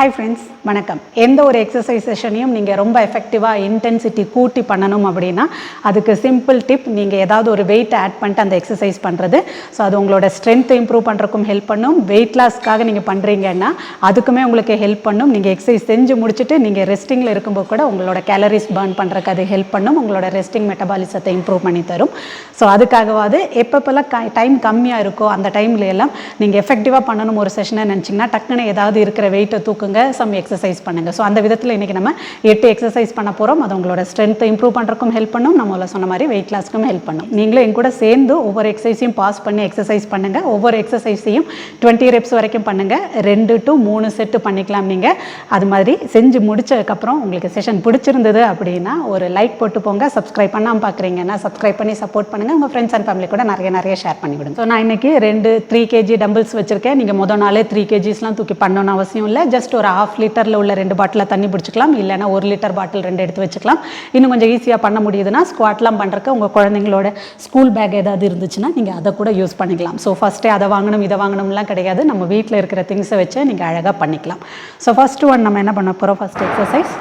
Hi friends, வணக்கம். எந்த ஒரு எக்ஸசைஸ் செஷனையும் நீங்கள் ரொம்ப எஃபெக்டிவாக இன்டென்சிட்டி கூட்டி பண்ணணும் அப்படின்னா அதுக்கு சிம்பிள் டிப், நீங்கள் ஏதாவது ஒரு வெயிட் ஆட் பண்ணிட்டு அந்த எக்ஸசைஸ் பண்ணுறது. ஸோ அது உங்களோட ஸ்ட்ரென்த்தை இம்ப்ரூவ் பண்ணுறக்கும் ஹெல்ப் பண்ணும். வெயிட் லாஸ்க்காக நீங்கள் பண்ணுறீங்கன்னா அதுக்குமே உங்களுக்கு ஹெல்ப் பண்ணும். நீங்கள் எக்ஸசைஸ் செஞ்சு முடிச்சுட்டு நீங்கள் ரெஸ்டிங்கில் இருக்கும்போது கூட உங்களோட கேலரிஸ் பர்ன் பண்ணுறதுக்கு அது ஹெல்ப் பண்ணும். உங்களோட ரெஸ்டிங் மெட்டபாலிசத்தை இம்ப்ரூவ் பண்ணி தரும். ஸோ அதுக்காகவாது எப்பப்பெல்லாம் டைம் கம்மியாக இருக்கோ அந்த டைம்ல எல்லாம் நீங்கள் எஃபெக்டிவாக பண்ணணும் ஒரு செஷனை நினச்சிங்கன்னா டக்குன்னு ஏதாவது இருக்கிற வெயிட்டை தூக்குங்க, சம் எக்ஸசைஸ் பண்ணுங்கள். ஸோ அந்த விதத்தில் இன்றைக்கி நம்ம 8 எக்ஸசைஸ் பண்ண போகிறோம். அது உங்களோட ஸ்ட்ரென்த்தை இம்ப்ரூவ் பண்ணுறக்கும் ஹெல்ப் பண்ணும், நம்மள சொன்ன மாதிரி வெயிட் லாஸ்க்கும் ஹெல்ப் பண்ணும். நீங்களும் என் கூட சேர்ந்து ஒவ்வொரு எக்ஸசைஸையும் பாஸ் பண்ணி எக்ஸசைஸ் பண்ணுங்கள். ஒவ்வொரு எக்ஸசைஸையும் 20 ரெப்ஸ் வரைக்கும் பண்ணுங்கள். 2 to 3 செட்டு பண்ணிக்கலாம். நீங்கள் அது மாதிரி செஞ்சு முடிச்சதுக்கப்புறம் உங்களுக்கு செஷன் பிடிச்சிருந்தது அப்படின்னா ஒரு லைக் போட்டு போங்க. சப்ஸ்கிரைப் பண்ணாமல் பார்க்குறீங்கன்னா சப்ஸ்கிரைப் பண்ணி சப்போர்ட் பண்ணுங்கள். உங்கள் ஃப்ரெண்ட்ஸ் அண்ட் ஃபேமிலி கூட நிறைய ஷேர் பண்ணி விடுங்க. ஸோ நான் இன்றைக்கி 3 kg டம்பிள்ஸ் வச்சுருக்கேன். நீங்கள் முதல் நாளே 3 kgsலாம் தூக்கி பண்ணணும்னு அவசியம் இல்லை. ஜஸ்ட் ஒரு 1/2 லிட்டரில் உள்ள 2 பாட்டில் தண்ணி பிடிச்சிக்கலாம். இல்லைனா 1 லிட்டர் பாட்டில் 2 எடுத்து வச்சுக்கலாம். இன்னும் கொஞ்சம் ஈஸியாக பண்ண முடியுதுன்னா ஸ்குவாட்லாம் பண்ணுறக்கு உங்கள் குழந்தைங்களோட ஸ்கூல் பேக் ஏதாவது இருந்துச்சுன்னா நீங்கள் அதை கூட யூஸ் பண்ணிக்கலாம். ஸோ ஃபஸ்ட்டே அதை வாங்கணும் இதை வாங்கணும்லாம் கிடையாது. நம்ம வீட்டில் இருக்கிற திங்ஸை வச்சு நீங்கள் அழகாக பண்ணிக்கலாம். ஸோ ஃபஸ்ட்டு ஒன் நம்ம என்ன பண்ண போகிறோம், ஃபஸ்ட் எக்ஸசைஸ்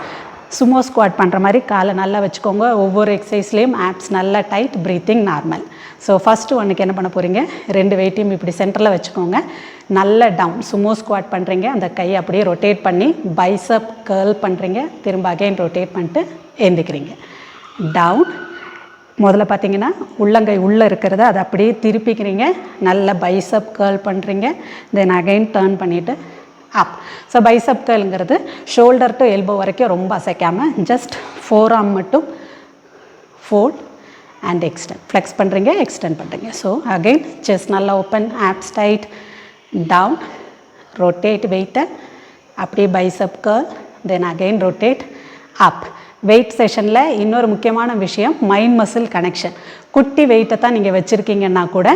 சுமோ ஸ்குவாட் பண்ணுற மாதிரி காலை நல்லா வச்சுக்கோங்க. ஒவ்வொரு எக்ஸசைஸ்லேயும் ஆப்ஸ் நல்லா tight, breathing normal. So first ஒன்றுக்கு என்ன பண்ண போகிறீங்க, 2 வெயிட்டையும் இப்படி சென்டரில் வச்சுக்கோங்க. நல்ல டவுன் சுமோ ஸ்குவாட் பண்ணுறீங்க. அந்த கையை அப்படியே ரொட்டேட் பண்ணி பைசப் கர்ல் பண்ணுறீங்க. திரும்ப அகைன் ரொட்டேட் பண்ணிட்டு எழுந்திக்கிறீங்க. டவுன். முதல்ல பார்த்தீங்கன்னா உள்ளங்கை உள்ளே இருக்கிறத அதை அப்படியே திருப்பிக்கிறீங்க. நல்ல பைசப் கர்ல் பண்ணுறீங்க. தென் அகைன் டர்ன் பண்ணிவிட்டு அப். ஸோ பைசப் கர்லுங்கிறது ஷோல்டர் டு எல்போ வரைக்கும் ரொம்ப அசைக்காமல் ஜஸ்ட் 4 ஆர்ம் மட்டும் ஃபோல்ட் அண்ட் எக்ஸ்டெண்ட். ஃப்ளெக்ஸ் பண்ணுறீங்க, எக்ஸ்டெண்ட் பண்ணுறீங்க. ஸோ அகைன் செஸ்ட் நல்லா open, abs tight, down, rotate வெயிட்டை, அப்படியே bicep curl, then again rotate up. Weight செஷனில் இன்னொரு முக்கியமான விஷயம் மைண்ட் மசில் கனெக்ஷன். குட்டி வெயிட்டை தான் நீங்கள் வச்சுருக்கீங்கன்னா கூட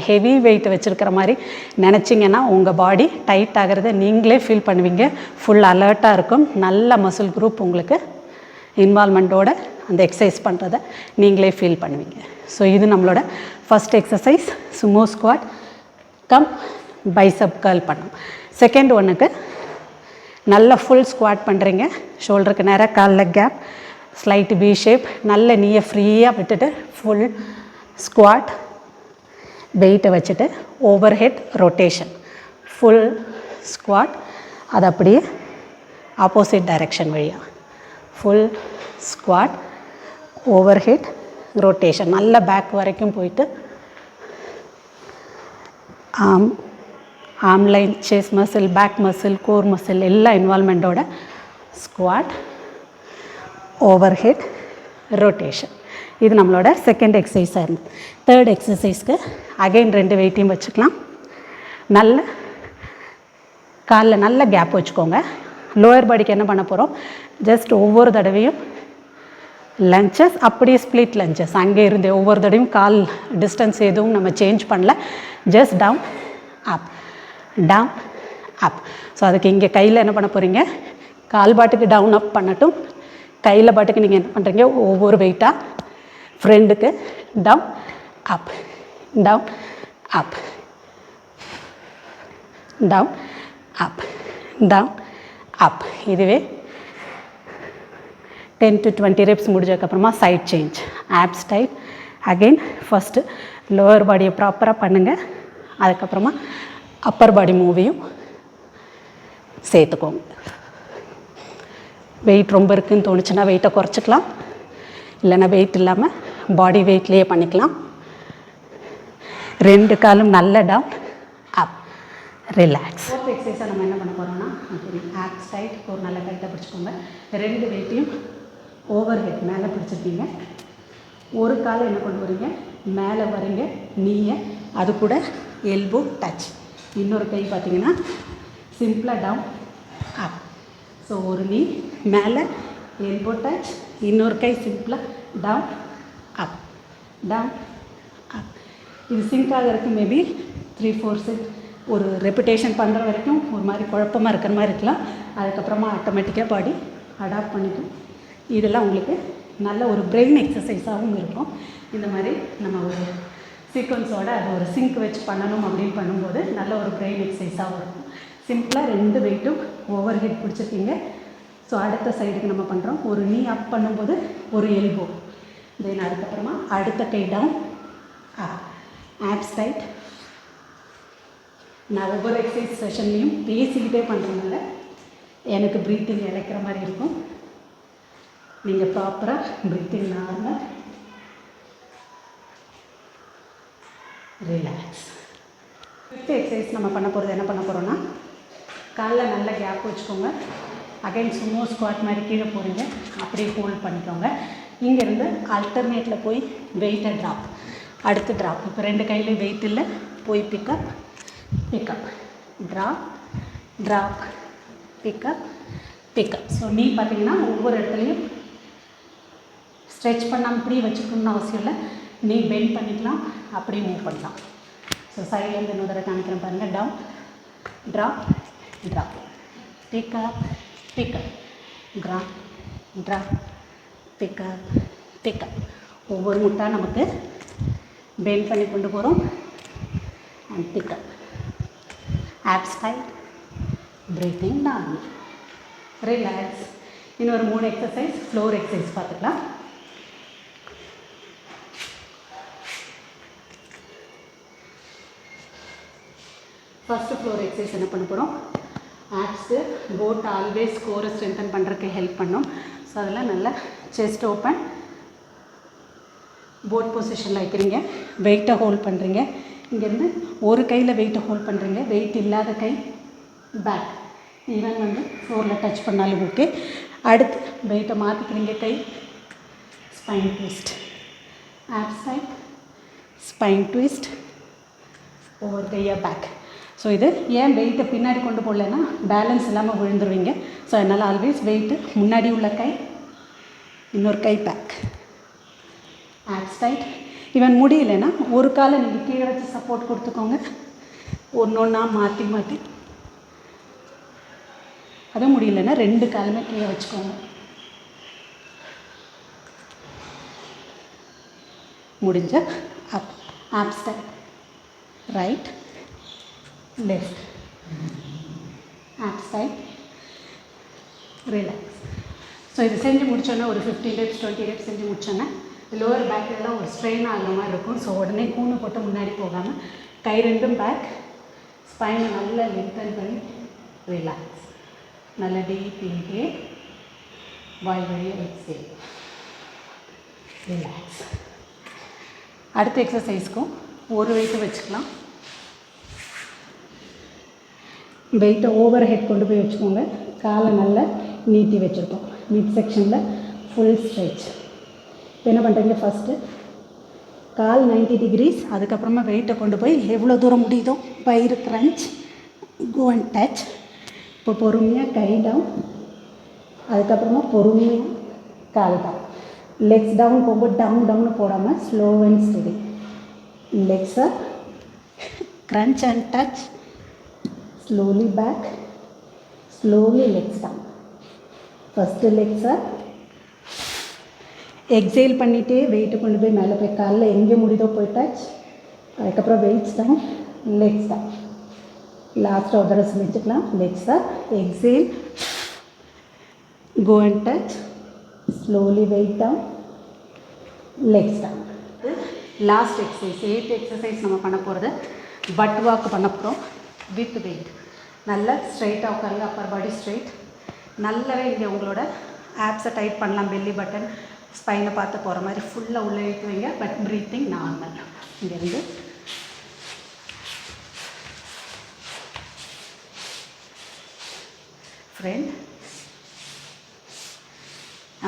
ஹெவி வெயிட்டை வச்சுருக்கிற மாதிரி நினச்சிங்கன்னா உங்கள் பாடி டைட் ஆகிறத நீங்களே ஃபீல் பண்ணுவீங்க. ஃபுல் அலர்ட்டாக இருக்கும். நல்ல மசில் குரூப் உங்களுக்கு இன்வால்மெண்ட்டோட அந்த எக்ஸசைஸ் பண்ணுறதை நீங்களே ஃபீல் பண்ணுவீங்க. ஸோ இது நம்மளோட first exercise Sumo squad come bicep curl பண்ணும். செகண்ட் ஒன்றுக்கு நல்ல ஃபுல் ஸ்குவாட் பண்ணுறீங்க. ஷோல்டருக்கு நேராக காலில் கேப், ஸ்லைட் பி ஷேப், நல்ல நீயை ஃப்ரீயாக விட்டுட்டு ஃபுல் ஸ்குவாட், வெயிட்டை வச்சுட்டு overhead rotation, full squat, அது அப்படியே ஆப்போசிட் டைரெக்ஷன் வழியாக full squat, overhead rotation, நல்ல பேக் வரைக்கும் போயிட்டு arm line, chest muscle, back muscle, core muscle எல்லாம் இன்வால்மெண்ட்டோட ஸ்குவாட், ஓவர் ஹெட் ரொட்டேஷன். இது நம்மளோட செகண்ட் எக்ஸசைஸாக இருந்தது. தேர்ட் எக்ஸசைஸ்க்கு அகைன் 2 வெயிட்டையும் வச்சுக்கலாம். நல்ல காலில் நல்ல கேப் வச்சுக்கோங்க. லோயர் பாடிக்கு என்ன பண்ண போகிறோம், ஜஸ்ட் ஒவ்வொரு தடவையும் லஞ்சஸ், அப்படியே ஸ்ப்ளிட் லஞ்சஸ். அங்கே இருந்து ஒவ்வொரு தடவையும் கால் டிஸ்டன்ஸ் எதுவும் நம்ம சேஞ்ச் பண்ணல. Just down up, down up. So அதுக்கு இங்கே கையில் என்ன பண்ண போகிறீங்க, கால் பாட்டுக்கு டவுன் அப் பண்ணட்டும். கையில் பாட்டுக்கு நீங்கள் என்ன பண்ணுறீங்க, ஒவ்வொரு வெயிட்டாக ஃப்ரெண்டுக்கு down up, down up, down up, down up. இதுவே 10 to 20 ரெப்ஸ் முடிஞ்சதுக்கப்புறமா side change, abs tight. Again first lower பாடியை ப்ராப்பராக பண்ணுங்கள். அதுக்கப்புறமா அப்பர் பாடி மூவையும் சேர்த்துக்கோங்க. வெயிட் ரொம்ப இருக்குதுன்னு தோணுச்சுன்னா வெயிட்டை குறைச்சிக்கலாம். இல்லைன்னா வெயிட் இல்லாமல் பாடி வெயிட்லேயே பண்ணிக்கலாம். 2 காலும் நல்ல டவுன் அப், ரிலாக்ஸ். ஃபோர்த் எக்ஸசைஸாக நம்ம என்ன பண்ண போகிறோம்னா ஆப்ஸ் டைட், ஒரு நல்ல டைட்டாக பிடிச்சிக்கோங்க. 2 வெயிட்டையும் ஓவர் ஹெட் மேலே பிடிச்சிருக்கீங்க. ஒரு காலை என்ன கொண்டு வரீங்க, மேலே வரீங்க, நீயை அது கூட எல்போ டச். இன்னொரு கை பார்த்தீங்கன்னா சிம்பிளாக டவுன் அப். ஸோ ஒரு நீ மேலே எல்போ டச், இன்னொரு கை சிம்பிளாக டவுன் அப், டவுன் அப். இது சிங்க் ஆகிறதுக்கு மேபி 3-4 செட் ஒரு ரெப்பிட்டேஷன் பண்ணுற வரைக்கும் ஒரு மாதிரி குழப்பமாக இருக்கிற மாதிரி இருக்கலாம். அதுக்கப்புறமா ஆட்டோமேட்டிக்காக பாடி அடாப்ட் பண்ணிக்கும். இதெல்லாம் உங்களுக்கு நல்ல ஒரு பிரெயின் எக்ஸசைஸாகவும் இருக்கும். இந்த மாதிரி நம்ம ஒரு சீக்வன்ஸோடு அது ஒரு சிங்க் வச்சு பண்ணணும் அப்படின்னு பண்ணும்போது நல்ல ஒரு பிரெயின் எக்ஸசைஸாகவும் இருக்கும். சிம்பிளாக 2 வெயிட்டும் ஓவர் ஹெட் பிடிச்சிருக்கீங்க. ஸோ அடுத்த சைடுக்கு நம்ம பண்ணுறோம். ஒரு நீ அப் பண்ணும்போது ஒரு எல்போ, தென் அதுக்கப்புறமா அடுத்த கை டவுன், ஆப்ஸ் டைட். நான் ஒவ்வொரு எக்ஸசைஸ் செஷன்லேயும் பேசிக்கிட்டே பண்ணுறதுனால எனக்கு ப்ரீத்திங் இழைக்கிற மாதிரி இருக்கும். நீங்கள் ப்ராப்பராக breathing normal, relax. Fifth exercise நம்ம பண்ண போகிறது என்ன பண்ண போகிறோன்னா, காலில் நல்ல கேப் வச்சுக்கோங்க. அகைன் சுமோ ஸ்குவாட் மாதிரி கீழே போகிறீங்க, அப்படியே ஹோல்ட் பண்ணிக்கோங்க. இங்கேருந்து அல்டர்னேட்டில் போய் வெயிட்டை ட்ராப், அடுத்து ட்ராப். இப்போ 2 கையிலையும் வெயிட் இல்லை, போய் pickup pickup, drop drop, pickup pickup. So நீ பார்த்தீங்கன்னா ஒவ்வொரு இடத்துலையும் ஸ்ட்ரெச் பண்ணாமல் இப்படி வச்சுக்கணும்னு அவசியம் இல்லை. நீ பெண்ட் பண்ணிக்கலாம், அப்படியே மூவ் பண்ணலாம். ஸோ சைட்லேருந்து இன்னொரு தடவை காமிக்கிறேன் பாருங்கள். Down, drop drop, pickup pickup, drop drop, pickup pickup. ஒவ்வொரு முட்டா நமக்கு பெண்ட் பண்ணி கொண்டு போகிறோம். And pickup, abs tight, breathing normal, relax. இன்னொரு 3 எக்ஸசைஸ் ஃப்ளோர் எக்ஸசைஸ் பார்த்துக்கலாம். ஃபஸ்ட்டு ஃப்ளோர் எக்ஸசைஸ் என்ன பண்ண போகிறோம், ஆப்ஸு போட் ஆல்வேஸ் கோரை ஸ்ட்ரென்தன் பண்ணுறதுக்கு ஹெல்ப் பண்ணும். ஸோ அதில் நல்லா செஸ்ட் ஓப்பன், போட் பொசிஷனில் வைக்கிறீங்க, வெயிட்டை ஹோல்ட் பண்ணுறீங்க. இங்கேருந்து ஒரு கையில் வெயிட்டை ஹோல்ட் பண்ணுறீங்க, வெயிட் இல்லாத கை பேக், ஈவன் வந்து ஃப்ளோரில் டச் பண்ணாலும் ஓகே. அடுத்து வெயிட்டை மாற்றிக்கிறீங்க, கை spine twist, opposite spine twist, ஒவ்வொரு கையாக பேக். ஸோ இது ஏன் வெயிட்டை பின்னாடி கொண்டு போடலன்னா பேலன்ஸ் இல்லாமல் விழுந்துருவீங்க. ஸோ அதனால் ஆல்வேஸ் வெயிட்டு முன்னாடி உள்ள கை, இன்னொரு கை பேக், ஆப்ஸ் டைட். ஈவன் முடியலைன்னா ஒரு காலை நீங்கள் கீழே வச்சு சப்போர்ட் கொடுத்துக்கோங்க, ஒன்று ஒன்றா மாற்றி மாற்றி. அதுவும் முடியலைன்னா 2 காலுமே கீழே வச்சுக்கோங்க. முடிஞ்ச up, abs tight, right left, abs tight, relax. So இது செஞ்சு முடிச்சோன்னா ஒரு 15 reps 20 reps செஞ்சு முடிச்சோன்னா லோவர் பேக்கெல்லாம் ஒரு ஸ்ட்ரெயின் ஆகிற மாதிரி இருக்கும். ஸோ உடனே கூணு போட்டு முன்னாடி போகாமல் கை 2ம் பேக், ஸ்பைனை நல்லா லென்த்தன் பண்ணி ரிலாக்ஸ். நல்ல டீப் இன்ஹேல், வாய் வழியாக எக்ஸேல், ரிலாக்ஸ். அடுத்த எக்ஸசைஸ்க்கும் ஒரு வெயிட்டு வச்சுக்கலாம். வெயிட்டை ஓவர் ஹெட் கொண்டு போய் வச்சுக்கோங்க, காலை நல்லா நீட்டி வச்சுருக்கோம், மிட் செக்ஷனில் ஃபுல் ஸ்ட்ரெச். இப்போ என்ன பண்ணுறீங்க, ஃபஸ்ட்டு கால் 90 degrees, அதுக்கப்புறமா வெயிட்டை கொண்டு போய் எவ்வளோ தூரம் முடியுதோ வயிறு க்ரன்ச், கோ அண்ட் டச். இப்போ பொறுமையாக கை டவுன், அதுக்கப்புறமா பொறுமையாக கால் டவுன். லெக்ஸ் டவுன் போகும்போது டவுன் டவுன் போடாமல் ஸ்லோ அண்ட் ஸ்டெடி. லெக்ஸை crunch and touch, slowly back, slowly legs down. First legs up, exhale பண்ணிட்டே வெயிட் கொண்டு போய் மேலே போய் காலில் எங்கே முடியுதோ போய் டச். அதுக்கப்புறம் வெயிட்ஸ் டவுன், லெக்ஸ் டவுன். லாஸ்ட்டாக ஒரு தடவை செஞ்சுக்கலாம். Legs up, exhale, go and touch, slowly weight down, legs down. Last exercise 8th exercise நம்ம பண்ண போகிறது பட் வாக் பண்ண போகிறோம் வித் வெயிட். நல்லா ஸ்ட்ரைட்டாக உட்காருங்க, அப்பர் பாடி ஸ்ட்ரைட். நல்லாவே இங்கே உங்களோட ஆப்ஸை டைட் பண்ணலாம், பெல்லி பட்டன் ஸ்பைனை பார்த்து போகிற மாதிரி ஃபுல்லாக உள்ளே இழுத்து வைங்க. But breathing normal. இங்கேருந்து ஃப்ரண்ட்,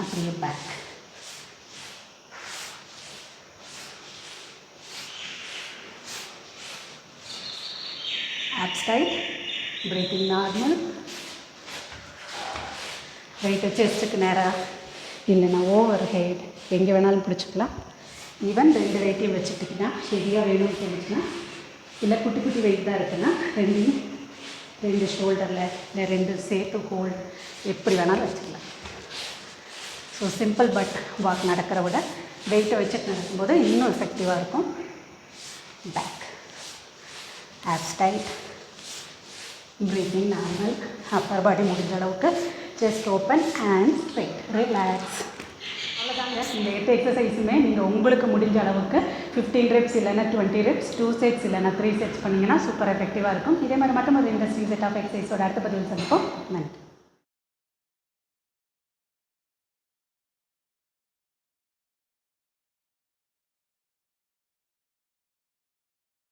அப்படியே back. Abs tight, breathing normal. வெயிட்டை செஸ்ட்டுக்கு நேராக இல்லைன்னா ஓவர் ஹெட் எங்கே வேணாலும் பிடிச்சிக்கலாம். ஈவன் 2 வெயிட்டையும் வச்சுட்டிங்கன்னா ஹெவியாக வேணும்னு தோணுச்சுன்னா, இல்லை குட்டி குட்டி வெயிட் தான் இருக்குன்னா 2 ஷோல்டரில் இல்லை 2 சேர்த்து ஹோல்ட் எப்படி வேணாலும் வச்சுக்கலாம். ஸோ சிம்பிள் பட் வாக் நடக்கிற விட வெயிட்டை வச்சுட்டு நடக்கும்போது இன்னும் எஃபெக்டிவாக இருக்கும். Back, abs tight, breathing normal. Upper body முடிஞ்ச அளவுக்கு chest open and straight. Relax. அவ்வளோதாங்க. இந்த 8 எக்ஸசைஸுமே நீங்கள் உங்களுக்கு முடிஞ்ச அளவுக்கு 15 ரெப்ஸ் இல்லைன்னா 20 ரெப்ஸ், 2 செட்ஸ் இல்லைன்னா 3 செட்ஸ் பண்ணிங்கன்னா சூப்பர் எஃபெக்டிவாக இருக்கும். இதே மாதிரி மட்டும் ஒரு இண்டஸ்ட்ரி செட் ஆஃப் எக்ஸசைஸோட அடுத்த பதிவில் சந்திப்போம். நன்றி.